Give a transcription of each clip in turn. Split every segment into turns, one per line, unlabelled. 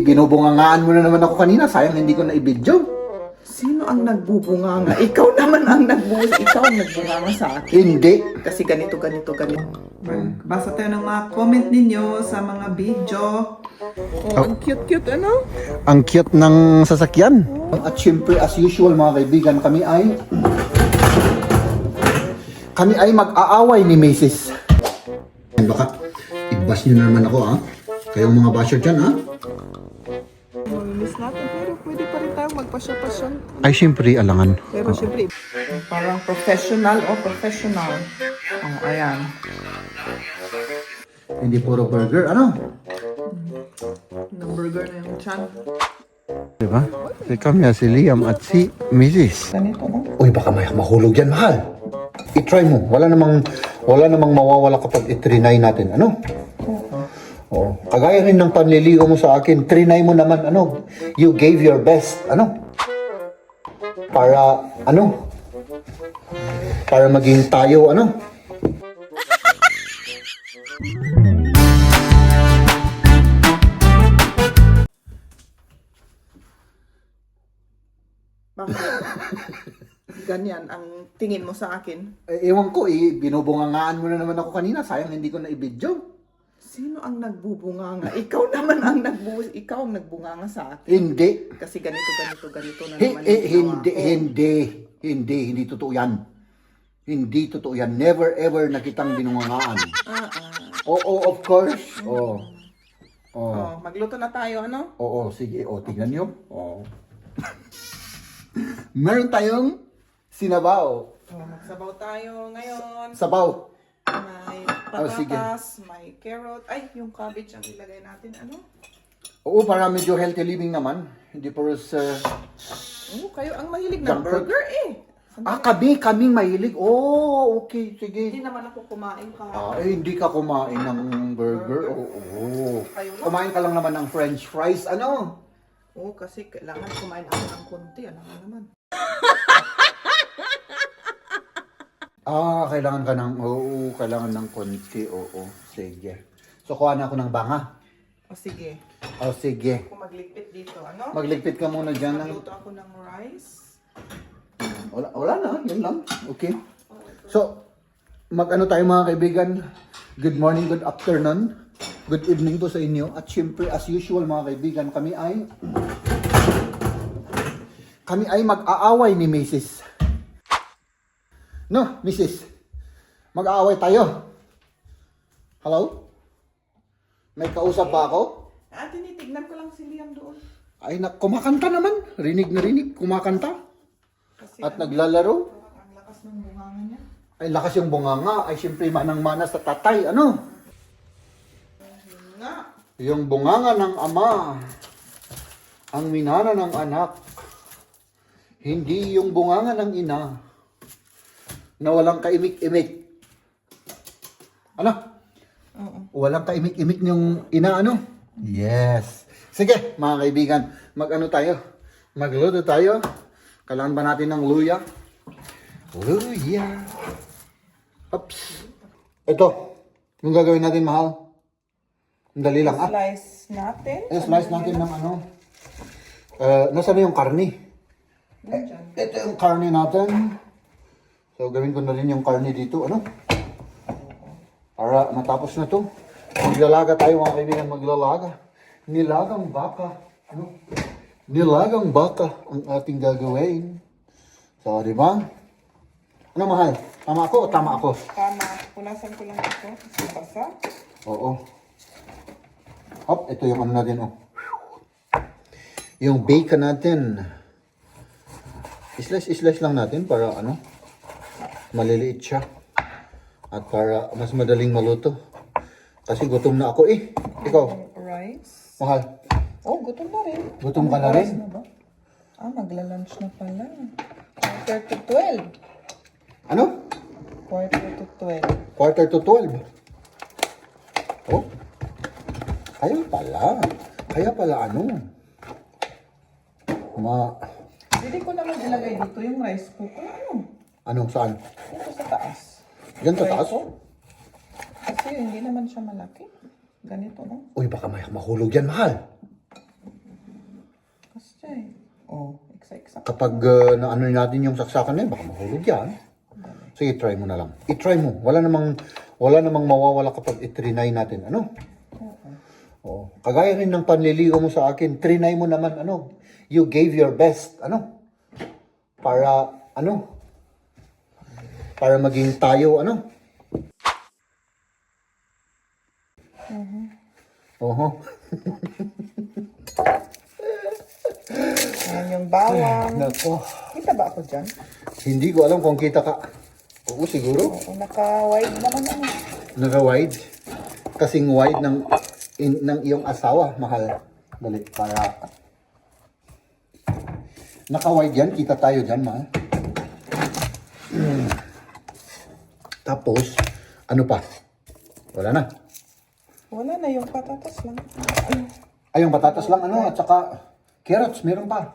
Binubungangaan mo na naman ako kanina. Sayang hindi ko na i-video.
Sino ang nagbubunganga? Ikaw naman ang nagbunganga sa akin.
Hindi.
Kasi ganito. Basa tayo ng mga comment ninyo sa mga video. Oh, ang cute, ano?
Ang cute ng sasakyan. At syempre, as usual mga kaibigan, kami ay mag-aaway ni Mrs. Baka i-bash nyo na naman ako ha. Kayong mga basher dyan ha.
Miss natin, pero pwede pa rin tayo magpasya-pasya.
Ay syempre, alangan.
Pero syempre, parang professional. Oh, ayan.
Hindi puro burger, ano?
Ng burger na yung chan.
Diba? Si Kamya, si Liam at si Mrs.
Ganito, no?
Uy, baka may mahulog dyan, mahal. I-try mo. Wala namang mawawala kapag i-trinay natin. Ano? Oo. Kagaya rin ng panliligo mo sa akin, trinay mo naman, ano? You gave your best, ano? Para maging tayo, ano?
Bakit? Ganyan ang tingin mo sa akin.
Ewan ko, binubungangaan mo na naman ako kanina. Sayang hindi ko na i-video.
Sino ang nagbubunganga? Ikaw naman ang nagbunganga sa akin.
Hindi.
Kasi ganito na naman.
Hindi totoo yan. Hindi totoo yan. Never ever na kitang binungangaan. Oo, of course. Oo.
Oh, magluto na tayo, ano?
Oo, sige. O, tignan nyo. Oo. Meron tayong sinabaw.
Oh, magsabaw tayo ngayon.
Sabaw.
May
sige.
patatas, may carrot. Ay, yung cabbage ang ilagay natin, ano?
Oo, para medyo healthy living naman. Hindi puro sa...
Kayo ang mahilig ng
Junk food.
burger, eh.
kaming mahilig. Oo, okay, sige.
Hindi naman ako kumain ka.
Hindi ka kumain ng burger. Oo.
Kayo na?
Kumain ka lang naman ng french fries. Ano?
Oo, kasi kailangan kumain ako ng konti. Ano nga naman?
Kailangan ng konti. Oo, sige. So, kuha na ako ng banga.
O sige.
Sige.
Ako magligpit dito, ano?
Magligpit ka muna dyan.
Magluto ako ng rice.
Wala na, yun lang. Okay. So, mag-ano tayo mga kaibigan. Good morning, good afternoon. Good evening po sa inyo. At syempre, as usual mga kaibigan, kami ay mag-aaway ni Mrs. No, Mrs. Mag-aaway tayo. Hello? May kausap ba ako?
Tinitignan ko lang si Liam doon.
Ay, kumakanta naman. Rinig na rinig, kumakanta.
Kasi
At naglalaro.
ang lakas ng bunganga niya.
Ay, lakas yung bunganga. Ay, syempre, manang-mana sa tatay. Ano?
Yun nga.
Yung bunganga ng ama. Ang minana ng anak. Hindi yung bunganga ng ina. Na walang kaimik-imik. Ano?
Oo.
Walang kaimik-imik yung ina, ano? Yes. Sige, mga kaibigan. Magluto tayo. Kailangan ba natin ng luya? Luya. Oops. Ito. Yung gagawin natin, mahal. Ang dali lang,
Slice natin.
Slice natin ng ano. Nasaan na yung karne? Ito yung karne natin. So, gawin ko na rin yung karne dito, ano? Para matapos na to. Maglalaga tayo mga kaibigan, maglalaga. Nilagang baka. Ano? Nilagang baka ang ating gagawin. So, di ba? Ano mahal? Tama ako o tama ako?
Tama. Punasan ko lang ito. Kasi basa.
Oo. Hop, ito yung ano natin, oh. Yung bacon natin. Slice lang natin para ano, maliliit siya. At para mas madaling maluto. Kasi gutom na ako eh. Ikaw,
Rice.
mahal,
Oh, gutom na rin.
gutom ka na rin?
Na ba? Magla-lunch na pala. 12:30.
Ano?
12:45.
11:45. Oh. Kaya pala ano.
Hindi ko naman ilagay dito yung rice cooker.
Ano, saan?
Dito sa taas.
Diyan sa taas?
Kasi hindi naman siya malaki. Ganito, no?
Uy, baka may mahulog yan, mahal.
siya eh. Oh, eksa-eksa.
Kapag naano natin yung saksakan na yun, baka mahulog yan. Sige, try mo na lang. I-try mo. Wala namang mawawala kapag i-trinay natin. Ano? Oo. Kagaya rin ng panliligo mo sa akin, trinay mo naman, ano? You gave your best, ano? Para, ano? Para maging tayo, ano? Oho.
Ayan yung bawang.
Nako.
Kita ba ako dyan?
Hindi ko alam kung kita ka. Oo, siguro.
Oo, naka-wide naman ano.
Naka-wide. Kasing wide ng iyong asawa, mahal. Dali, para... Naka-wide yan, kita tayo dyan, mahal. Tapos, ano pa? Wala na.
Wala na yung patatas lang.
Ay, yung patatas lang, ano, at saka carrots, meron pa.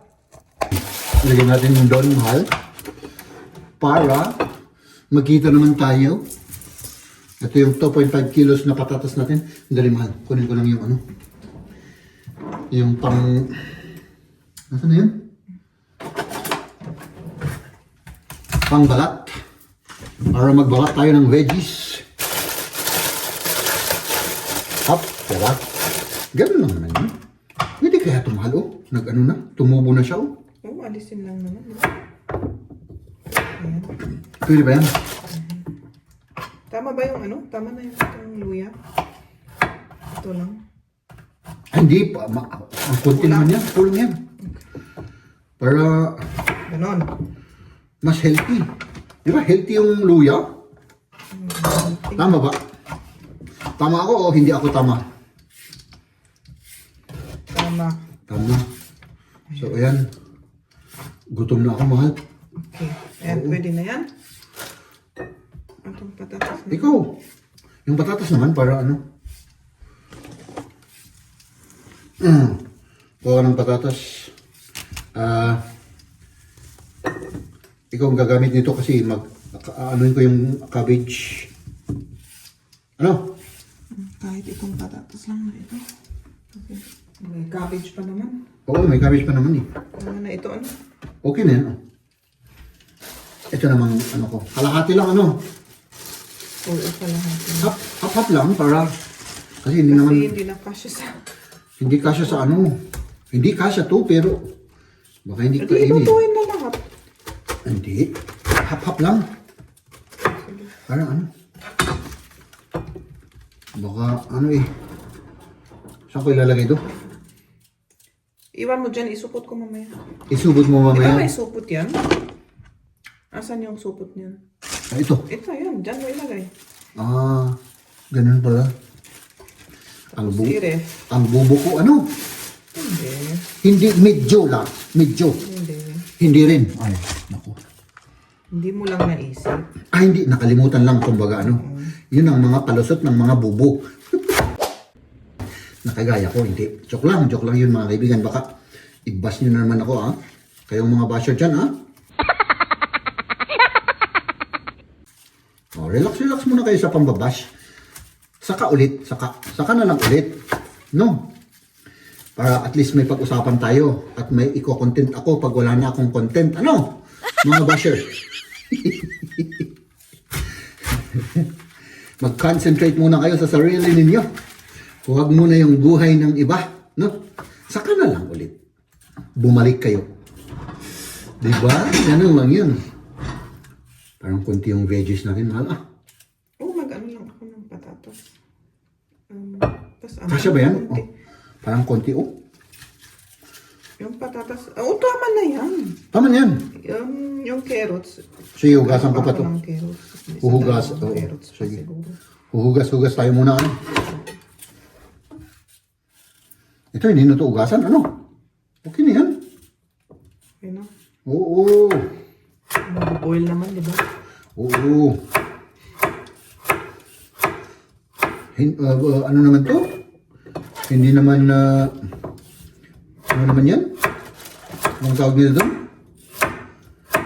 Lagyan natin yung doon, mahal. Para magkita naman tayo. Ito yung 2.5 kilos na patatas natin. Dali, mahal. Kunin ko lang yung ano. Yung pang... Nasaan na yun? Pangbalat. Para magbalat tayo ng veggies. Hop, diba? Ganun lang naman yun. Hindi kaya tumahal, oh. Nag-ano na, tumubo na siya, oh.
Oo, alisin lang naman. Ayan.
Pwede ba yan?
Tama ba yung ano? Tama na yung itong luya? Ito lang.
Ay, hindi pa. Ang konti naman yan. Kulang yan. Para
Ganon.
mas healthy. Di ba healthy yung luya? Tama ba? Tama ako o hindi ako tama?
Tama.
Tama. So, ayan. Gutom na ako, mahal.
Okay. Ayan, pwede na yan. Itong patatas na.
Ikaw. Yung patatas naman para ano? Kuha ng patatas. Ikaw ang gagamit nito kasi anuin ko yung cabbage. Ano?
Kahit itong patatas lang na ito. Okay. May cabbage pa naman.
Oo, may cabbage pa naman eh.
Tama na ito ano?
Okay na yan. Oh. Ito namang ano ko. Kalahati lang ano.
Oo, kalahati.
Hap lang para kasi hindi naman
Kasi hindi na kasya sa...
hindi kasya sa ano. Hindi kasya to pero baka hindi
Hindi,
kainin.
ilutuin na lahat.
Hindi. Hap lang. Parang ano. Baka ano eh. Saan ko ilalagay ito?
Iwan mo dyan, isupot ko mamaya.
Isubot mo
Di ba
mamaya.
may supot yan? Asan yung supot niyan?
Ah, ito.
Ito, yan. Dyan mo ilagay.
Ah, ganun pala.
Sire.
Ang bubo ko ano?
Hindi.
Hindi, medyo lang. Medyo.
Hindi.
Hindi rin. Ay, naku.
Hindi mo lang naisip.
Ah, hindi. Nakalimutan lang kumbaga ano. Yun ang mga palusot ng mga bubo. Nakagaya ko, hindi. Joke lang yun mga kaibigan. Baka i-bash nyo na naman ako ha. Kayong mga basher dyan ha. Oh, relax muna kayo sa pambabash. Saka ulit, saka na lang ulit. No? Para at least may pag-usapan tayo at may iko-content ako pag wala na akong content. Ano? Mga basher. Mag-concentrate muna kayo sa sarili ninyo. Huwag muna yung buhay ng iba. No? Saka na lang ulit. Bumalik kayo. Diba? Ganun lang yun. Parang konti yung veggies natin, mahal. Ah,
Oh, mag-ano lang ako ng patatas.
kasya ba yan? Oh, parang konti. Oh,
Yung patatas. Oh, tama na yan.
tama na yan.
Yung carrots.
Sige, hugasan ko pa to.
Ng carrots.
Huhugas.
Isa
Oo.
carrots pa
Sige.
siguro.
Hugas tayo muna. Ano? Ito, hindi na ito ugasan. Ano? Okay na yan.
Okay na.
Oo.
Mag-boil naman, di ba?
Oo. Ano naman to? Hindi naman ano naman yan? Anong tawag nila doon?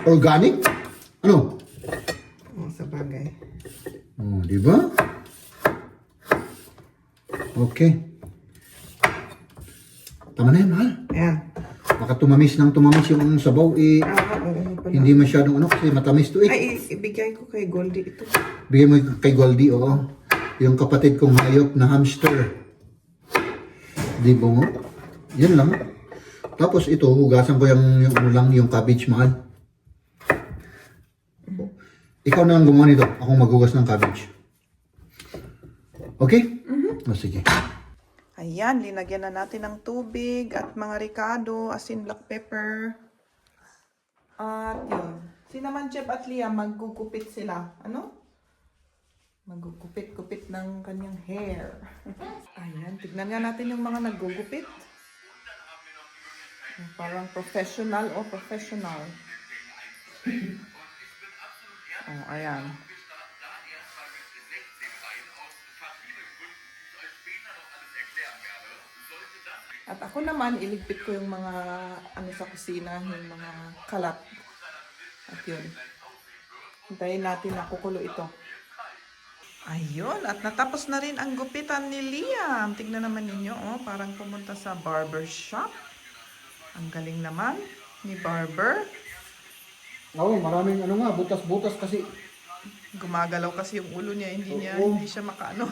Organic? Ano?
Oh, sa bagay.
Oh, di ba? Okay. Tama na yan, mahal.
Ayan.
Baka Baka tumamis ng tumamis yung sabaw eh.
Oo, pala.
Hindi masyadong ano kasi matamis to eh.
Ay, ibigay ko kay Goldie ito.
Bigyan mo kay Goldie, oo. Yung kapatid kong hayop na hamster. Di ba mo? Yan lang. Tapos ito, hugasan ko yung ano lang, yung cabbage, mahal. Ikaw na lang gumawa nito. Akong maghugas ng cabbage. Okay? O, sige.
Ayan, linagyan na natin ng tubig at mga ricado, asin, black pepper. At yun. Si naman Chef at Liam, maggugupit sila. Ano? Maggugupit-gupit ng kanyang hair. Ayan, tignan nga natin yung mga naggugupit. Parang professional o professional. Oh, ayan. At ako naman, iligpit ko yung mga ano sa kusina, yung mga kalat. At yun. Hintayin natin na kukulo ito. Ayun, at natapos na rin ang gupitan ni Liam. Tignan naman ninyo, oh, parang pumunta sa barber shop. Ang galing naman ni barber.
Oo, maraming ano nga, butas-butas kasi.
Gumagalaw kasi yung ulo niya, hindi
Oo.
siya makaano.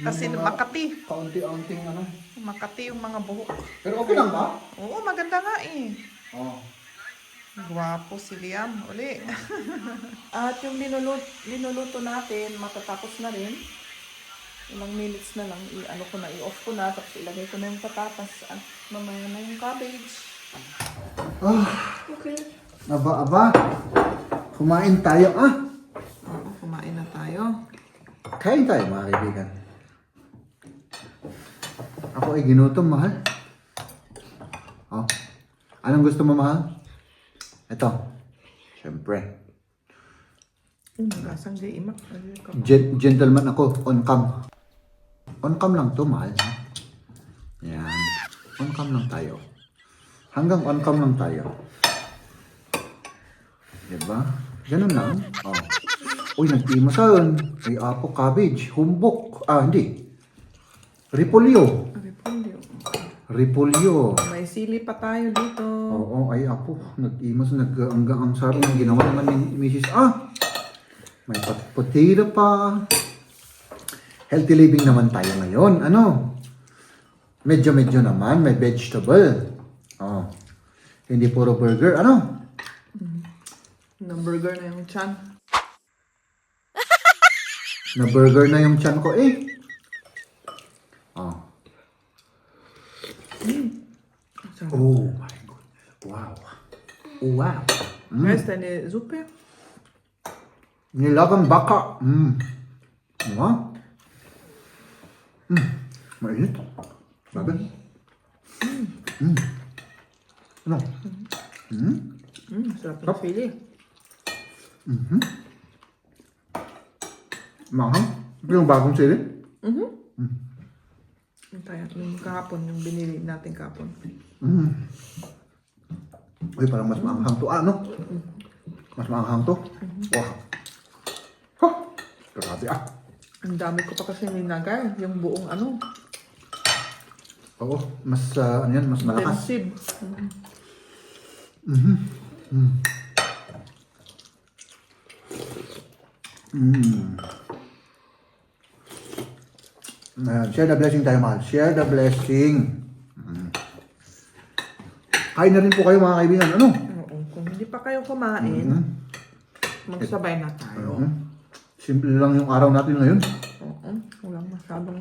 Kasi
Yung mga
Makati.
Kaunti-unting ano.
Makati yung mga buhok.
Pero okay lang ba?
Oo, maganda nga eh.
Oo.
Gwapo si Liam, uli. At yung linuluto natin, matatapos na rin. Ilang minutes na lang, i-off ko na, tapos ilagay ko na yung patatas. At mamaya na yung cabbage.
Ah,
Okay.
aba. Kumain tayo, ah.
Oo, kumain na tayo.
Kain tayo, mga kaibigan. Ako ay ginutom, mahal. Oh. Anong gusto mo, mahal? Ito. Siyempre.
Nagasang di imak.
Gentleman ako, on cam. On cam lang to, mahal. Ha? Yan. On cam lang tayo. Hanggang on cam lang tayo. Diba? Ganun lang. Oh. Uy, nag-imasan. Ay, apo, cabbage, humbok. Ah, hindi. Repolyo. Repolyo.
May sili pa tayo dito.
Oo, ay apo. Nag-imas, ang sarong ng ginawa naman ni Mrs. Ah! May potato pa. Healthy living naman tayo ngayon. Ano? Medyo naman. May vegetable. Oh. Hindi puro burger. Ano?
Na-burger na yung chan.
Na-burger na yung tiyan ko eh. Oh. Oh my God. Wow. Wow.
Guys, deine Suppe.
Nilagang baka. Wow. Mainit. Sabi. Ano?
Sarap ng sili.
Mahang? Ito yung bagong sili?
Yung tayo, yung kahapon, yung binili natin kahapon.
Uy, parang mas maanghang to. Ah, no? Mas maanghang to. Wow. Ha! Grabe ah.
Ang dami ko pa kasi ninagay, yung buong ano,
Oo, mas, ano yan, mas malakas.
intensive.
Share the blessing tayo, mahal. Share the blessing. Kain na rin po kayo, mga kaibigan. Ano?
Oo, kung hindi pa kayo kumain, magsabay na tayo.
Simple lang yung araw natin ngayon.
Oo, walang masyadong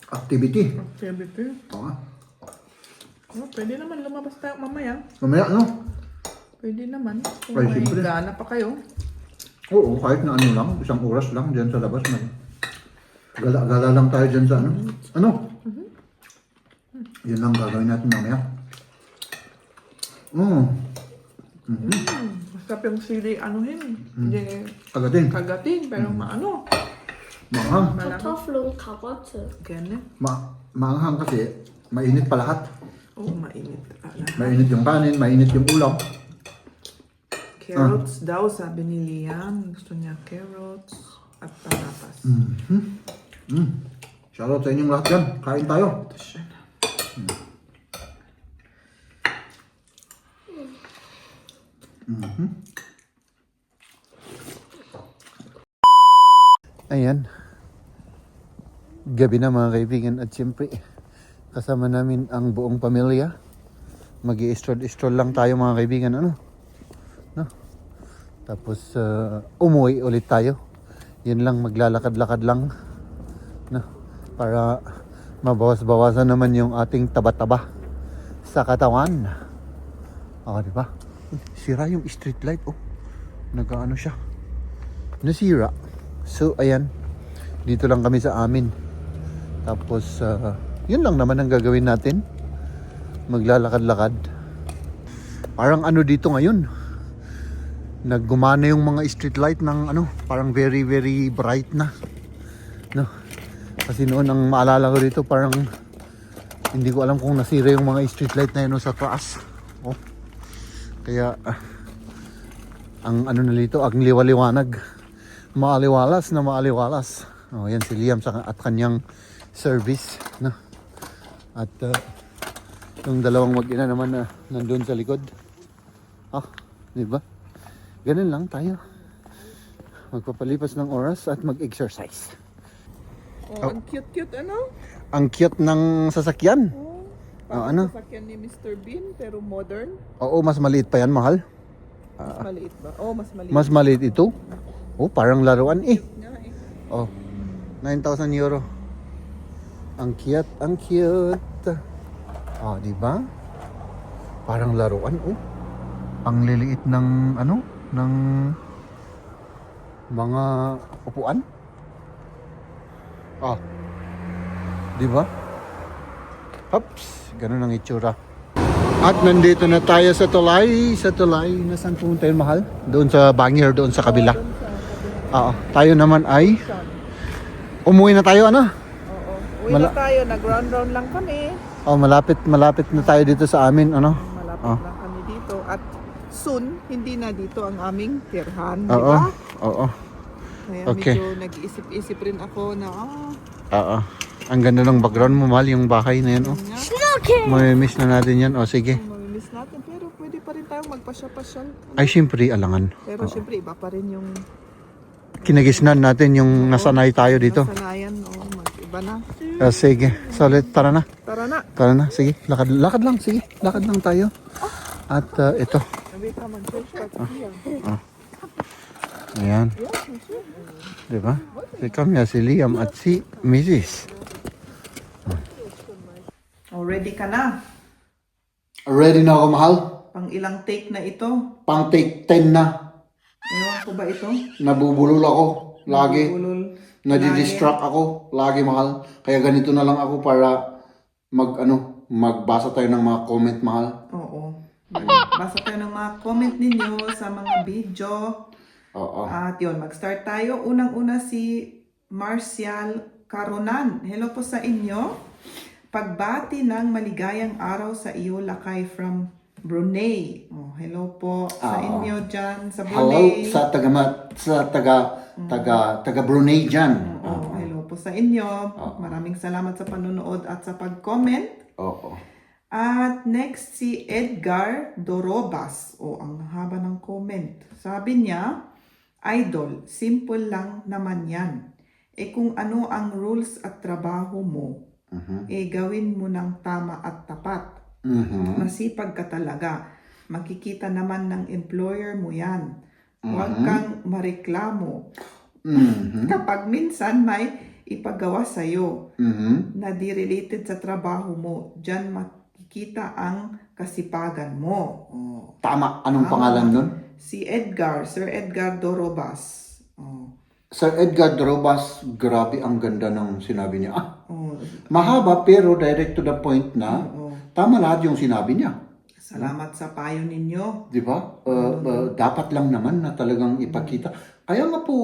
Activity.
activity.
Oo.
Oh, pwede naman lumabas tayo mamaya.
Mamaya, ano?
Pwede naman. Kung
Ay,
may
siyempre.
gana pa kayo.
Oo, kahit na ano lang, isang oras lang dyan sa labas. Gala-gala lang tayo dyan sa ano. Ano? Yun lang gagawin natin mamaya.
Masarap yung sili, anuhin. Hindi
Kagatin.
kagatin, pero maano.
Maanghang.
Malaki.
Kartoffel und Karotte.
Ganyan.
Maanghang kasi, mainit pa lahat.
Oo, mainit.
Mainit yung kanin, mainit yung ulam.
Carrots daw, sabi ni Liam. Gusto niya carrots at patatas.
Shoutout sa inyong lahat dyan. Kain tayo.
Ito siya.
Ayan. Gabi na mga kaibigan at siyempre kasama namin ang buong pamilya. Mag-i-stroll lang tayo mga kaibigan, ano? No? Tapos umuwi ulit tayo. Yun lang, maglalakad-lakad lang. No? Para mabawas-bawasan naman yung ating taba-taba sa katawan. Di ba? Sira yung street light, oh. Nag-ano siya. Nasira. So, ayan. Dito lang kami sa amin. Tapos, yun lang naman ang gagawin natin. Maglalakad-lakad. Parang ano dito ngayon. Naggumana yung mga street light ng ano, parang very, very bright na. No? Kasi noon ang maalala ko dito, parang hindi ko alam kung nasira yung mga street light na yun sa taas. Oh. Kaya, ang ano na dito, ang liwaliwanag. Maaliwalas na maaliwalas. Oh, yan si Liam at kanyang service, no? At yung dalawang mag-ina naman na nandun sa likod. Di ba? Ganun lang tayo. Magpapalipas ng oras at mag-exercise.
Ang cute-cute, ano?
Ang cute ng sasakyan.
Parang sasakyan ni Mr. Bean, pero modern.
Oo, mas maliit pa yan, mahal.
Mas maliit ba? Mas maliit.
Mas maliit ito. Parang laruan eh.
Nga eh.
9,000 euro. Ang cute, ang cute. Di ba? Parang laruan, Ang liliit ng ano, ng mga upuan. Di ba? Hops, ganun ang itsura. At nandito na tayo sa tulay. Sa tulay, nasaan pumunta yun, mahal? Doon sa Bangier, doon sa kabila. Tayo naman ay umuwi na tayo, ano?
Oo. Uwi na tayo, nag-round lang kami.
Malapit na tayo dito sa amin, ano?
Malapit lang kami dito. At soon, hindi na dito ang aming tirhan, di
Oo.
ba?
Oo.
Kaya
Okay.
medyo nag-iisip-isip rin ako na,
Ang ganda ng background mo, mahal, yung bahay na yan, Mamimiss na natin yan. Sige.
mamimiss natin. Pero pwede pa rin tayong magpasya-pasyal.
Ay, syempre, alangan.
Pero syempre, iba pa rin yung
Kinagisnan natin yung nasanay tayo dito.
nasanayan. Mag-iba na.
Sige. So, tara na.
Tara na.
Tara na. Sige. Lakad lang. Sige. Lakad lang tayo. At ito.
Sabi ka mag-shortcut.
Ayan. Diba? Si Kamya, si Liam at si Mrs.
Ready ka na?
Ready na ako, mahal.
Pang ilang take na ito?
Pang take 10 na.
Ewan ko ba ito?
Nabubulol ako. Lagi.
Bulol.
Nadidistract ako. Lagi, mahal. Kaya ganito na lang ako para magbasa tayo ng mga comment, mahal.
Oo. Basa tayo ng mga comment ninyo sa mga video.
Oo.
At yun, mag-start tayo. Unang-una si Marcial Caronan. Hello po sa inyo. Pagbati ng maligayang araw sa iyo, Lakay from Brunei. Hello po sa inyo dyan sa
Hello
Brunei.
sa taga Brunei dyan.
Hello po sa inyo. Maraming salamat sa panonood at sa pag-comment.
Oo.
At next si Edgar Dorobas. Ang haba ng comment. Sabi niya, Idol, simple lang naman yan. Kung ano ang rules at trabaho mo, gawin mo ng tama at tapat. Masipag ka talaga. Makikita naman ng employer mo yan. Huwag kang mareklamo. Kapag minsan may ipagawa sa'yo na di related sa trabaho mo, dyan makikita ang kasipagan mo.
Tama. Anong pangalan nun?
Si Edgar, Sir Edgar Dorobas.
Sir Edgar Dorobas, grabe ang ganda ng sinabi niya. Mahaba pero direct to the point na tama lahat yung sinabi niya.
Salamat sa payo ninyo.
Di ba? Dapat lang naman na talagang ipakita. Kaya nga po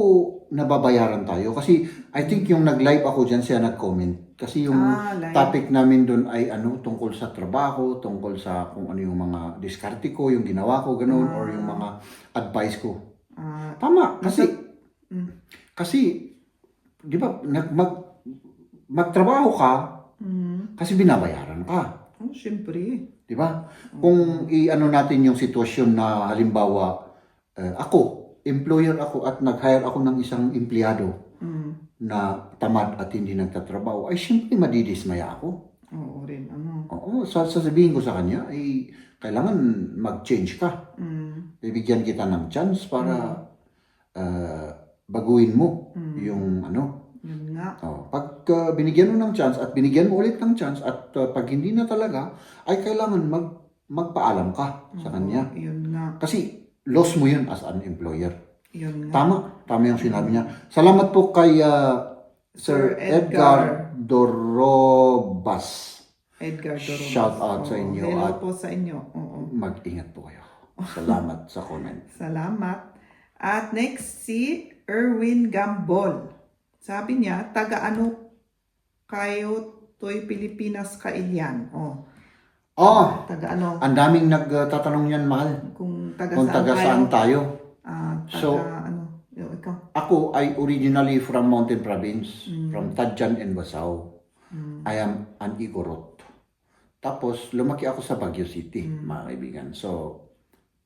nababayaran tayo. Kasi I think yung nag-live ako dyan, siya nag-comment. Kasi yung topic namin doon ay tungkol sa trabaho, tungkol sa kung ano yung mga diskarte ko, yung ginawa ko, ganun, or yung mga advice ko. Tama. Kasi, di ba, magtrabaho ka kasi binabayaran ka.
Siyempre.
Di ba? Kung i-ano natin yung sitwasyon na halimbawa, ako, employer ako at nag-hire ako ng isang empleyado na tamad at hindi nagtatrabaho, ay siyempre madidismaya ako.
Oo rin, ano.
Oo, sasabihin ko sa kanya, ay kailangan mag-change ka. Bibigyan kita ng chance para baguhin mo yung ano.
Yun nga.
Pag binigyan mo ng chance at binigyan mo ulit ng chance at pag hindi na talaga, ay kailangan magpaalam ka sa kanya.
Yun nga.
Kasi loss mo yun as an employer.
Yun nga.
Tama yung sinabi niya. Salamat po kay Sir Edgar Dorobas.
Edgar Dorobas.
Shout out sa inyo
Hello
at
po sa inyo. Oo.
mag-ingat po kayo. Salamat sa comment.
Salamat. At next, si Erwin Gambol. Sabi niya, taga-ano kayo to'y Pilipinas kailyan? Taga-ano?
Ang daming nagtatanong yan, mahal.
Kung
Kung
taga
saan tayo. So,
ano? Ikaw?
ako ay originally from Mountain Province, from Tadjan and Basao. I am an Igorot. Tapos, lumaki ako sa Baguio City, mga kaibigan. So,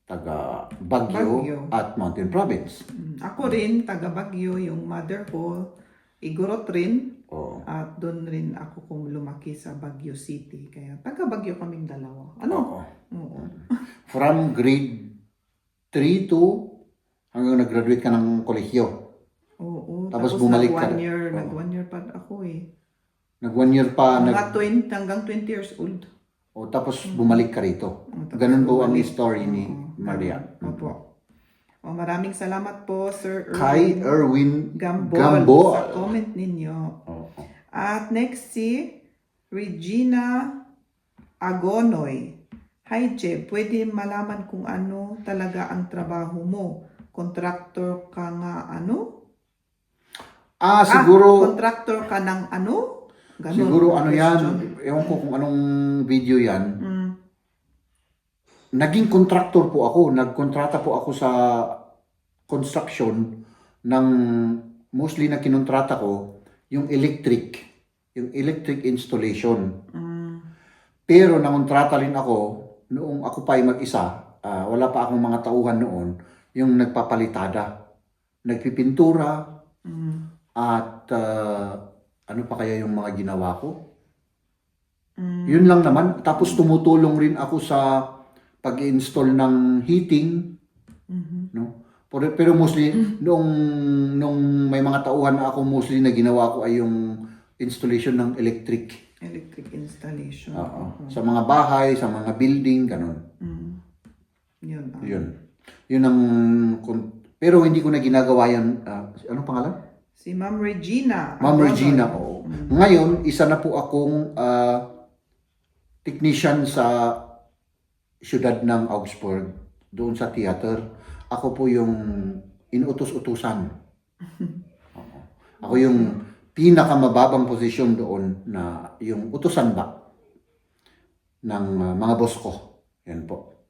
taga Baguio at Mountain Province.
Ako rin, taga Baguio, yung mother ko, Igorot rin.
Oo.
At doon rin ako kung lumaki sa Baguio City. Kaya taga Baguio kaming dalawa. Ano? Oo.
From grade 3 to hanggang nag-graduate ka ng kolehiyo.
Oo.
Tapos bumalik ka.
Nag-1 year pa ako eh.
Nag-1 year pa.
Mga 20, hanggang 20 years old.
Tapos bumalik ka rito. Ganun po ang story ni Maria.
Opo. Maraming salamat po, Sir
Kay Erwin
Gambol sa comment ninyo.
Oo.
At next si Regina Agonoy. Hi, Jeb. Pwede malaman kung ano talaga ang trabaho mo? Contractor ka nga ano?
Siguro...
Contractor ka ng ano? Ganun,
siguro ano yan,
question.
ewan ko kung anong video yan. Naging contractor po ako. Nagkontrata po ako sa construction ng mostly na kinontrata ko, yung electric installation. Pero nangontrata rin ako noong ako pa ay mag-isa, wala pa akong mga tauhan noon, yung nagpapalitada, nagpipintura, at ano pa kaya yung mga ginawa ko? Yun lang naman. Tapos tumutulong rin ako sa pag-install ng heating, no? Pero mostly nung may mga tauhan na ako, mostly na ginawa ko ay yung installation ng electric
installation.
Sa mga bahay, sa mga building, ganun. Yun ang pero hindi ko na ginagawa yan. Anong pangalan?
Si Ma'am Regina.
Ma'am Regina, oo. Ngayon, isa na po akong technician sa siyudad ng Augsburg, doon sa theater. Ako po yung inutos-utusan. Ako yung pinakamababang posisyon doon na yung utusan ba ng mga boss ko. Yan po.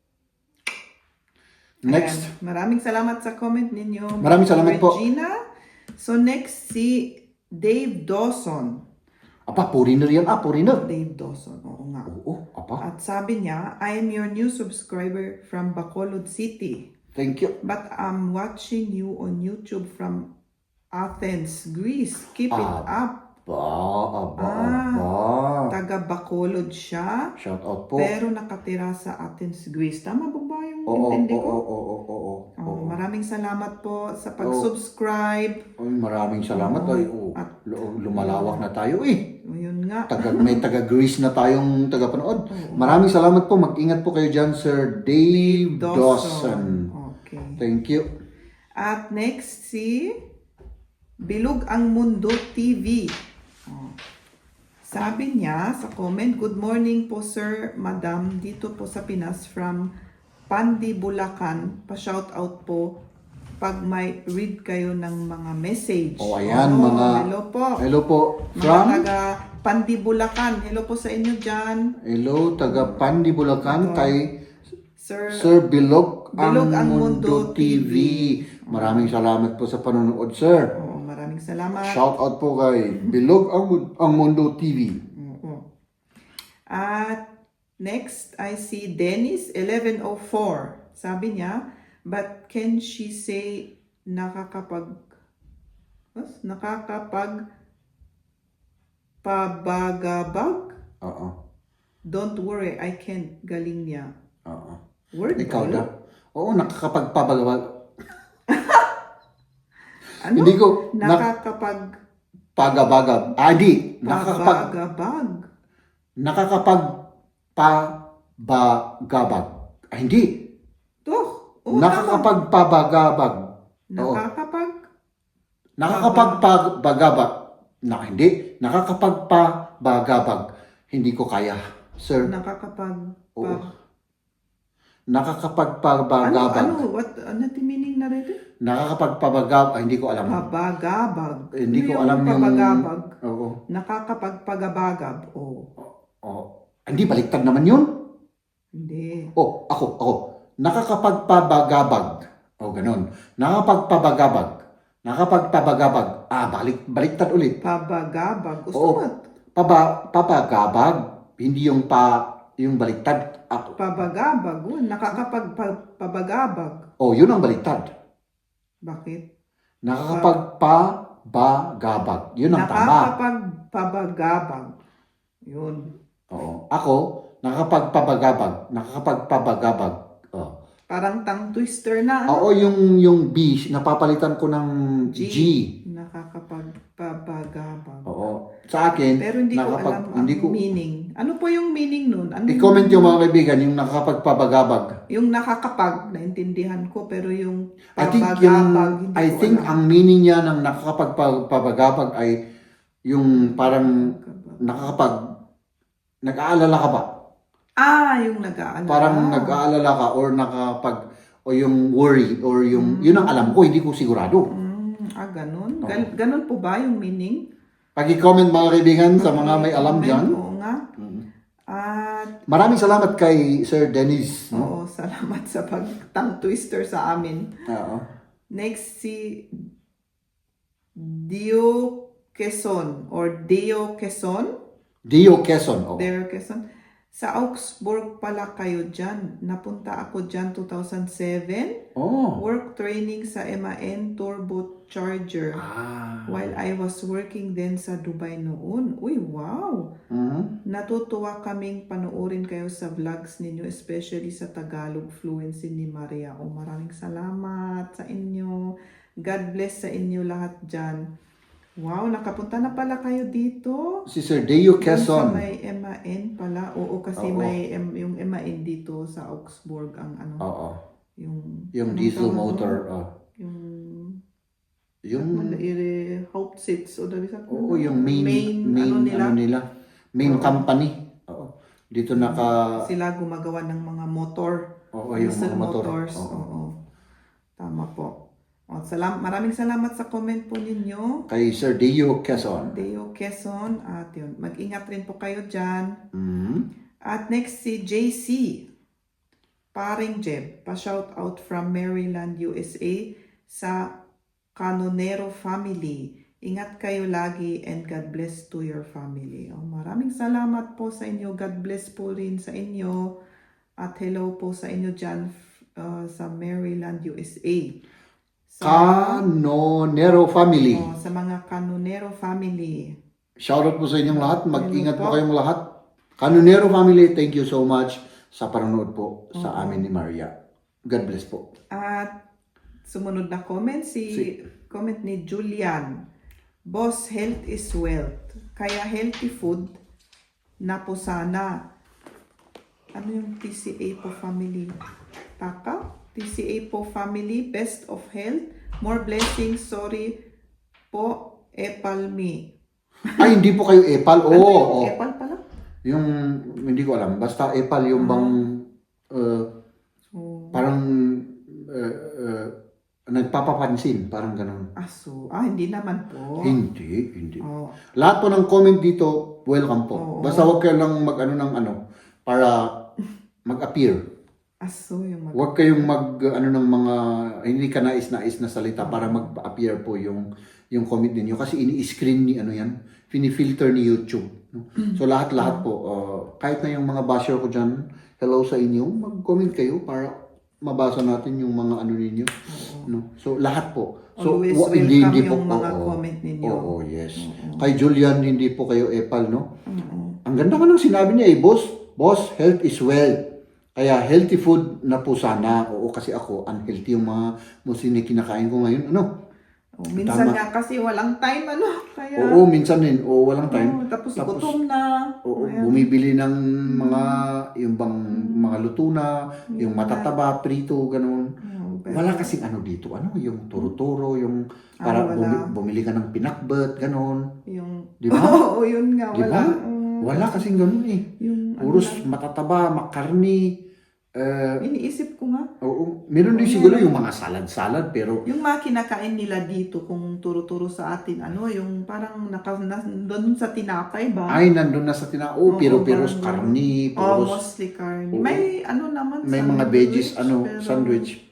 Next.
Ayan. Maraming salamat sa comment ninyo.
Maraming salamat po.
Regina. So next, si Dave Dawson.
Foreigner yan. Foreigner.
Dave Dawson, oo nga.
Oo,
At sabi niya, I am your new subscriber from Bacolod City.
Thank you.
But I'm watching you on YouTube from Athens, Greece. Keep it up. Taga Bacolod siya.
Shout out po.
Pero nakatira sa Athens, Greece. Tama ba yung
Oo.
intindi ko? Maraming salamat po sa pag-subscribe.
Maraming salamat. Lumalawak na tayo eh.
Yun nga.
May taga-Greece na tayong tagapanood. Maraming salamat po. Mag-ingat po kayo dyan, Sir Dave Dawson.
Okay.
Thank you.
At next, si Bilog ang Mundo TV. Sabi niya sa comment, good morning po sir, madam, dito po sa Pinas from Pandi, Bulacan. Pa-shout out po pag may read kayo ng mga message.
Ayan,
hello po.
Hello po.
Mga taga Pandi, Bulacan. Hello po sa inyo dyan.
Hello, taga Pandi, Bulacan. Kay
Sir
Bilog ang Mundo TV. Maraming salamat po sa panonood, sir.
Maraming salamat.
Shout out po kay Bilog ang Mundo TV.
At Next, I see Dennis 1104. Sabi niya, but can she say nakakapag pabagabag?
Oo.
Don't worry, I can't. Galing niya.
Oo.
Word
Ikaw
ba
daw.
yun?
Oo, nakakapagpabagabag.
Ano?
Hindi ko pagabagab. Di.
Pabagabag.
Nakakapagpabagabag. Hindi.
To. Oo, tama.
Nakakapagpabagabag. Oo. Nakakapagpabagabag. Hindi. Nakakapagpabagabag. Hindi ko kaya, sir. Oo. Nakakapagpabagabag.
Ano yung meaning na rin?
Nakakapagpabagab. Hindi ko alam.
Pabagabag.
Hindi ko
Ano
alam yung...
pabagabag?
Oo.
Nakakapagpagabagab.
Oo. Hindi, baliktad naman yun.
Hindi.
Ako. Nakakapagpabagabag. Ganun. Nakakapagpabagabag. Baliktad ulit.
Pabagabag. Gusto
Oo.
mo?
Papagabag. Hindi yung yung baliktad. Ako.
Pabagabag. Nakakapagpabagabag.
Yun ang baliktad.
Bakit?
Nakakapagpabagabag. Yun ang tama.
Nakakapagpabagabag. Yun.
Oo. Ako, nakakapagpabagabag.
Parang tongue twister na.
Oo, yung B, napapalitan ko ng G.
Nakakapagpabagabag.
Oo. Sa akin,
Pero hindi ko alam ang meaning. Ano po yung meaning nun?
I-comment yung mga kaibigan, yung nakakapagpabagabag.
Yung nakakapag, naintindihan ko, pero yung
I think
pabagabag, hindi ko alam.
ang meaning niya ng nakakapagpabagabag ay yung parang nag-aalala ka ba?
Yung nag-aalala.
Parang nag-aalala ka or o yung worry or yung, yun ang alam ko, hindi ko sigurado.
Ganun? Ganun po ba yung meaning?
Pag-i-comment mga kaibigan sa mga may alam dyan.
Oo nga. At
Maraming salamat kay Sir Dennis.
oo, salamat sa pag-tongue twister sa amin.
Oo.
Next, si Dio Quezon or Deo Quezon.
Dio Quezon. Oo.
Deo Quezon. Sa Augsburg pala kayo dyan. Napunta ako dyan 2007. Work training sa MAN Turbo Charger. While I was working din sa Dubai noon. Uy, wow! Natutuwa kaming panoorin kayo sa vlogs ninyo, especially sa Tagalog fluency ni Maria. Maraming salamat sa inyo. God bless sa inyo lahat dyan. Wow, nakapunta na pala kayo dito.
Si Sir Dio Quezon.
Sa may MAN pala. Oo, kasi may yung MAN dito sa Augsburg ang ano.
Oo.
Yung
diesel motor. Yung
Hope Seats o dali sa
yung main nila. Main company. Oo. Dito
sila gumagawa ng mga motor.
Oo, yung
diesel
mga motor.
motors. Oo. Tama po. Maraming salamat sa comment po ninyo.
Kay Sir Dio Quezon.
Deo Quezon. At yun, mag-ingat rin po kayo dyan. At next si JC. Paring Jeb. Pa-shout out from Maryland, USA sa Canonero family. Ingat kayo lagi and God bless to your family. Maraming salamat po sa inyo. God bless po rin sa inyo. At hello po sa inyo dyan sa Maryland, USA.
Canonero family.
Sa mga Canonero family.
Shoutout po sa inyong lahat. Mag-ingat po kayong lahat. Canonero family, thank you so much sa panonood po sa amin ni Maria. God bless po.
At sumunod na comment, comment ni Julian. Boss, health is wealth. Kaya healthy food na po sana. Ano yung TCA po family? Taka? TCA po family, best of health, more blessings, sorry po, Epal me.
Ay, hindi po kayo Epal. Oo.
Epal pala?
Yung, hindi ko alam. Basta Epal yung bang, parang, nagpapapansin. Parang ganun.
Hindi naman po.
Hindi. Lahat po ng comment dito, welcome po. Basta huwag kayo lang para mag-appear. Huwag kayong ng mga hindi ka nais-nais na salita para mag-appear po yung comment ninyo kasi ini-screen ni yan, pinifilter ni YouTube. No? So lahat-lahat po, kahit na yung mga basher ko dyan, hello sa inyo, mag-comment kayo para mabasa natin yung mga ano ninyo. No? So lahat po. So
Always welcome yung mga comment ninyo.
Oo, yes. Kay Julian, hindi po kayo epal, no? Ang ganda ka ng sinabi niya boss, health is wealth. Kaya healthy food na po sana. Oo, kasi ako, unhealthy yung mga musini kinakain ko ngayon. Ano?
Minsan nga kasi walang time, kaya...
Oo, minsan din. Oo, walang time.
Tapos gutom na.
Oo, bumibili ng mga, yung bang mga luto na, yung matataba, prito, ganun. Wala kasing ano dito, yung turo-turo, yung para bumili ka ng pinakbet, ganun. Di ba?
Oo, yun nga, wala.
Wala kasing ganun eh. Puros matataba, makarni.
Iniisip ko nga.
Oo. Meron din siguro yung mga salad-salad, pero...
Yung mga kinakain nila dito, kung turo-turo sa atin, yung parang doon sa tinapay ba?
Ay, nandun na sa pero karni, puros...
mostly karni. May naman,
may mga veggies, sandwich.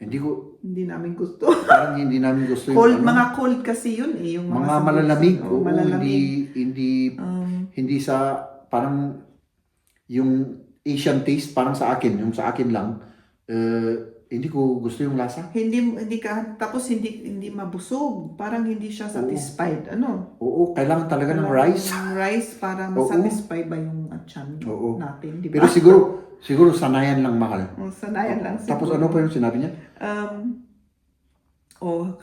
Hindi namin gusto.
Parang hindi namin gusto yung
cold, mga cold kasi yun eh. Yung
mga malalamig. Oo,
malalamig.
Hindi sa, parang, yung Asian taste, parang sa akin, yung sa akin lang, hindi ko gusto yung lasa.
Tapos hindi mabusog. Parang hindi siya satisfied.
Oo, kailangan talaga ng rice.
Rice para masatisfy ba yung tiyan natin, di ba?
Pero siguro sanayan lang, mahal.
Sanayan lang siguro.
Tapos ano pa yung sinabi niya?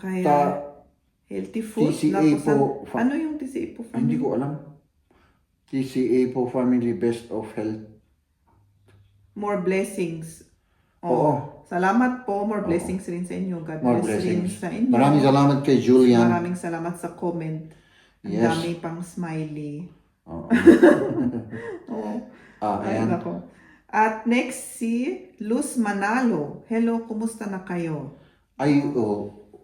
Kaya healthy food.
TCA po.
Ano yung TCA po?
Hindi ko alam. TCA po, family best of health.
More blessings.
Oo.
Salamat po. More blessings rin sa inyo. God
More
bless rin
blessings.
sa inyo.
Maraming salamat kay Julian.
Maraming salamat sa comment. Ang
Yes.
dami pang smiley.
Oo.
Ayan
Ayan.
ako. At next si Luz Manalo. Hello, kumusta na kayo?
Ay,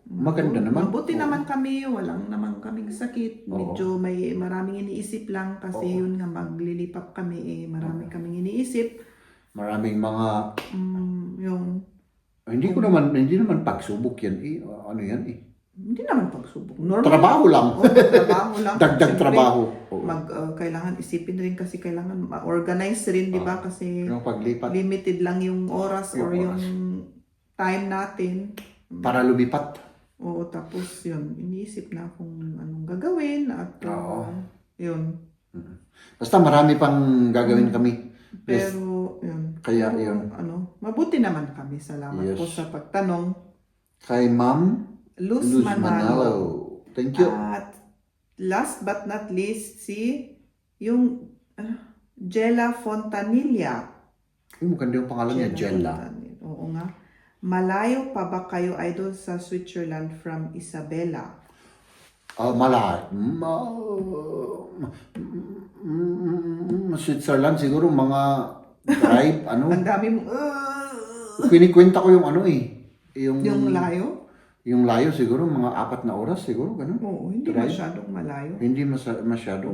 maganda naman.
Mabuti naman kami, walang naman kaming sakit. Medyo maraming iniisip lang kasi yun nga maglilipat kami marami kaming iniisip.
Maraming mga
Yung
hindi naman pagsubok yan ano yan
hindi naman pagsubok. Normal.
Trabaho lang.
Trabaho lang.
Dagdag
Siyempre,
trabaho.
kailangan isipin rin kasi kailangan ma-organize rin, di ba? Kasi
Yung paglipat
limited lang yung oras or yung time natin.
para lumipat.
Oo, tapos yun, iniisip na kung anong gagawin at yun.
Basta marami pang gagawin kami. Yes.
Pero yun.
Kaya yun.
Mabuti naman kami. Salamat po sa pagtanong.
Kay Ma'am
Luz
Luz
Manalo.
Manalo. Thank you.
At last but not least, yung Jella Fontanilla.
Maganda yung pangalan niya, Jella.
Oo nga. Malayo pa ba kayo, idol, sa Switzerland from Isabela?
Switzerland siguro mga drive,
Ang dami mo.
Kinikwenta ko yung
Yung layo?
Yung layo siguro, mga 4 na oras siguro, ganun.
Oo, hindi
Drive?
masyadong malayo.
Hindi masyado.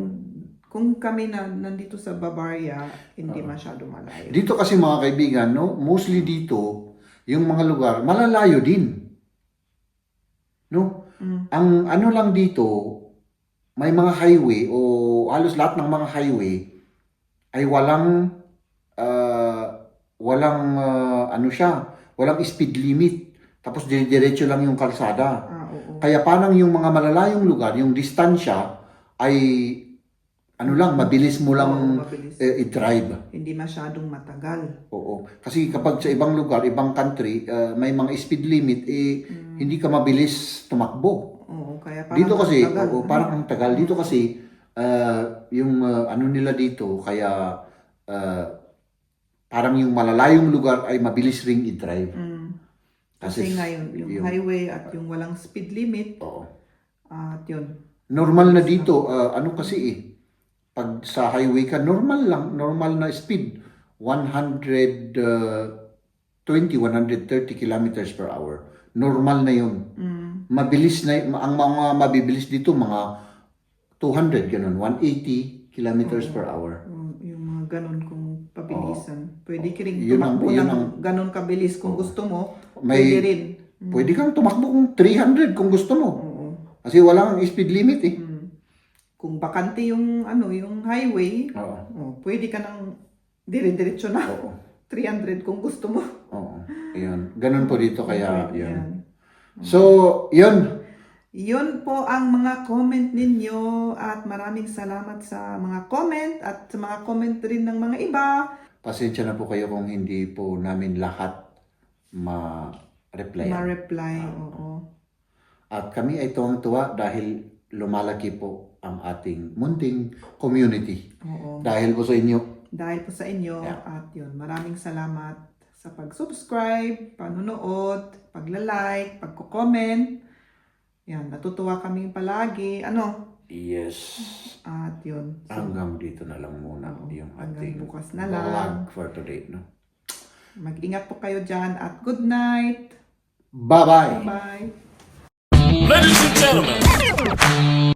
Kung kami nandito sa Bavaria, hindi masyadong malayo.
Dito kasi mga kaibigan, mostly dito, yung mga lugar, malalayo din. No? Ang ano lang dito, may mga highway o halos lahat ng mga highway ay walang walang speed limit. Tapos diretso lang yung kalsada.
Oo.
Kaya parang yung mga malalayong lugar, yung distansya ay mabilis mo lang
Mabilis.
i-drive.
Hindi masyadong matagal.
Oo. Kasi kapag sa ibang lugar, ibang country, may mga speed limit, hindi ka mabilis tumakbo.
Oo, kaya parang
Dito kasi,
tagal.
parang ang tagal. Dito kasi, yung nila dito, kaya parang yung malalayong lugar ay mabilis ring i-drive.
Kasi ngayon, yung highway at yung walang speed limit,
Oo.
at yun.
Normal na dito, kasi pag sa highway ka, normal na speed. 120, 130 kilometers per hour. Normal na yun. Mabilis na, ang mga mabibilis dito, mga 200, ganun, 180 kilometers per hour.
Yung mga ganun kung pabilisan. Pwede ka rin
Yun ang-
tumakbo
yun
ng
ang-
ganun kabilis kung gusto mo.
May-
Pwede rin.
Pwede kang tumakbo kung 300 kung gusto mo.
Oo.
Kasi walang speed limit .
kung bakante yung yung highway,
Oo.
pwede ka nang dire-diretso na.
Oo.
300 kung gusto mo.
Oo. Ayun. Ganun po dito kaya
Pwede
yun.
yan.
So, yun.
Yun po ang mga comment ninyo at maraming salamat sa mga comment at sa mga comment rin ng mga iba.
Pasensya na po kayo kung hindi po namin lahat ma-reply.
Ma-reply, oo.
At kami ay tuwang-tuwa dahil lumalaki po ang ating munting community.
Oo.
Dahil po sa inyo.
Dahil po sa inyo
Yeah.
at yun, maraming salamat sa pag-subscribe, panonood, pagla-like, pagko-comment. Yan, natutuwa kami palagi.
Yes.
At yun. So,
Hanggang dito na lang muna
Oo,
yung
hanggang
ating
bukas na lang.
vlog for today. No?
mag-ingat po kayo dyan at good night.
Bye-bye!
Bye-bye.
Ladies and gentlemen,